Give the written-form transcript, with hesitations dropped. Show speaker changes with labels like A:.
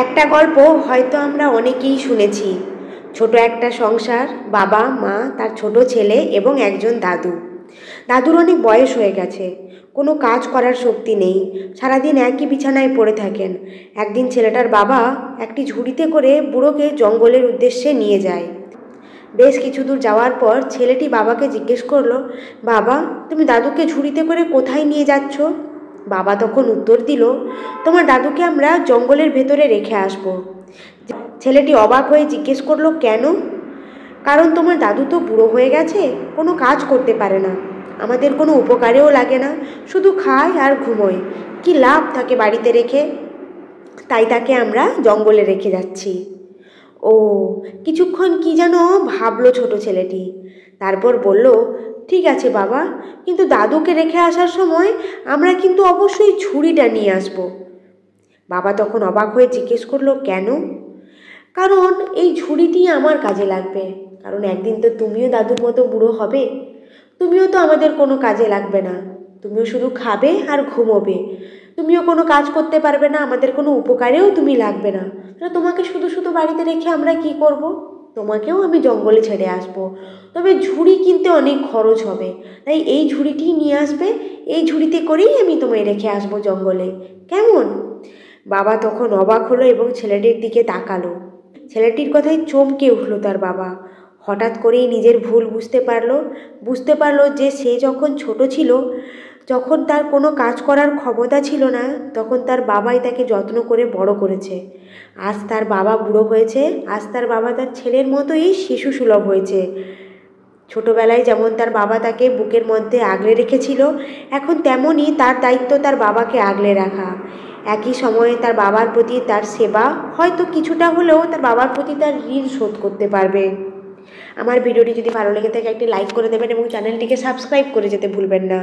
A: একটা গল্প হয়তো আমরা অনেকেই শুনেছি। ছোট একটা সংসার, বাবা মা, তার ছোট ছেলে এবং একজন দাদু। দাদুর অনেক বয়স হয়ে গেছে, কোনো কাজ করার শক্তি নেই, সারাদিন একই বিছানায় পড়ে থাকেন। একদিন ছেলেটার বাবা একটি ঝুড়িতে করে বুড়োকে জঙ্গলের উদ্দেশ্যে নিয়ে যায়। বেশ কিছু দূর যাওয়ার পর ছেলেটি বাবাকে জিজ্ঞেস করলো, বাবা, তুমি দাদুকে ঝুড়িতে করে কোথায় নিয়ে যাচ্ছ? বাবা তখন উত্তর দিল, তোমার দাদুকে আমরা জঙ্গলের ভেতরে রেখে আসব। ছেলেটি অবাক হয়ে জিজ্ঞেস করলো, কেন? কারণ তোমার দাদু তো বুড়ো হয়ে গেছে, কোনো কাজ করতে পারে না, আমাদের কোনো উপকারেও লাগে না, শুধু খায় আর ঘুমোয়, কি লাভ তাকে বাড়িতে রেখে? তাই তাকে আমরা জঙ্গলে রেখে যাচ্ছি। ও, কিছুক্ষণ কি যেন ভাবলো ছোট ছেলেটি, তারপর বলল, ঠিক আছে বাবা, কিন্তু দাদুকে রেখে আসার সময় আমরা কিন্তু অবশ্যই ঝুড়িটা নিয়ে আসব। বাবা তখন অবাক হয়ে জিজ্ঞেস করলো, কেন? কারণ এই ঝুড়িটি আমার কাজে লাগবে, কারণ একদিন তো তুমিও দাদুর মতো বুড়ো হবে, তুমিও তো আমাদের কোনো কাজে লাগবে না, তুমিও শুধু খাবে আর ঘুমোবে, তুমিও কোনো কাজ করতে পারবে না, আমাদের কোনো উপকারেও তুমি লাগবে না, তাহলে তোমাকে শুধু শুধু বাড়িতে রেখে আমরা কি করব? তোমাকেও আমি জঙ্গলে ছেড়ে আসব, তবে ঝুড়ি কিনতে অনেক খরচ হবে, তাই এই ঝুড়িটিই নিয়ে আসবে, এই ঝুড়িতে করেই আমি তোমায় রেখে আসবো জঙ্গলে, কেমন? বাবা তখন অবাক হলো এবং ছেলেটির দিকে তাকালো। ছেলেটির কথায় চমকে উঠল তার বাবা। হঠাৎ করেই নিজের ভুল বুঝতে পারলো যে সে যখন ছোট ছিল, যখন তার কোনো কাজ করার ক্ষমতা ছিল না, তখন তার বাবাই তাকে যত্ন করে বড় করেছে। আজ তার বাবা বুড়ো হয়েছে, আজ তার বাবা তার ছেলের মতোই শিশু সুলভ হয়েছে। ছোটবেলায় যেমন তার বাবা তাকে বুকের মধ্যে আগলে রেখেছিল, এখন তেমনই তার দায়িত্ব তার বাবাকে আগলে রাখা। একই সময়ে তার বাবার প্রতি তার সেবা হয়তো কিছুটা হলেও তার বাবার প্রতি তার ঋণ শোধ করতে পারবে। আমার ভিডিওটি যদি ভালো লেগে থাকে একটি লাইক করে দেবেন এবং চ্যানেলটিকে সাবস্ক্রাইব করে যেতে ভুলবেন না।